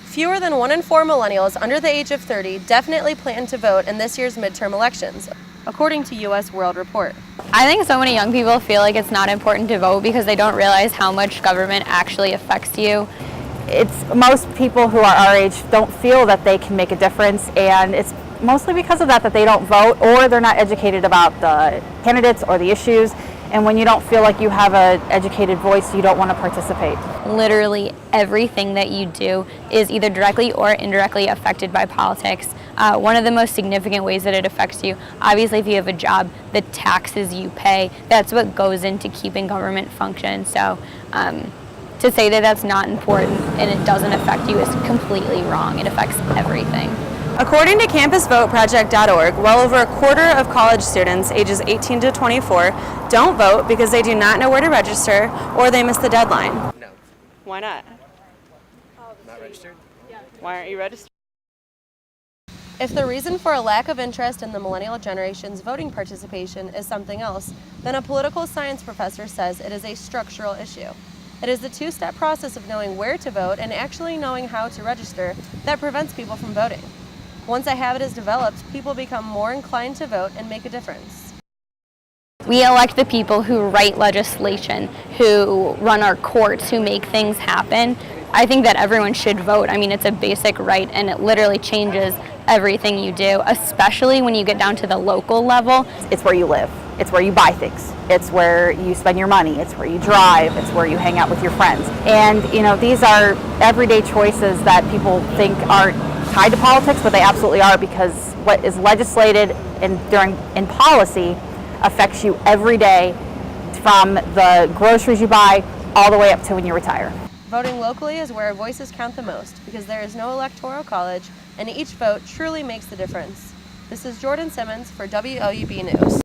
Fewer than 1 in 4 millennials under the age of 30 definitely plan to vote in this year's midterm elections, according to U.S. World Report. I think so many young people feel like it's not important to vote because they don't realize how much government actually affects you. Most people who are our age don't feel that they can make a difference, and it's mostly because of that they don't vote, or they're not educated about the candidates or the issues. And when you don't feel like you have an educated voice, you don't want to participate. Literally everything that you do is either directly or indirectly affected by politics. One of the most significant ways that it affects you, obviously if you have a job, the taxes you pay, that's what goes into keeping government function. So to say that that's not important and it doesn't affect you is completely wrong. It affects everything. According to campusvoteproject.org, well over a quarter of college students ages 18 to 24 don't vote because they do not know where to register or they missed the deadline. No. Why not? Not registered? Why aren't you registered? If the reason for a lack of interest in the millennial generation's voting participation is something else, then a political science professor says it is a structural issue. It is the two-step process of knowing where to vote and actually knowing how to register that prevents people from voting. Once a habit is developed, people become more inclined to vote and make a difference. We elect the people who write legislation, who run our courts, who make things happen. I think that everyone should vote. I mean, it's a basic right and it literally changes everything you do, especially when you get down to the local level. It's where you live. It's where you buy things. It's where you spend your money. It's where you drive. It's where you hang out with your friends. And, these are everyday choices that people think aren't tied to politics, but they absolutely are, because what is legislated in policy affects you every day, from the groceries you buy all the way up to when you retire. Voting locally is where voices count the most because there is no electoral college and each vote truly makes the difference. This is Jordan Simmons for WOUB News.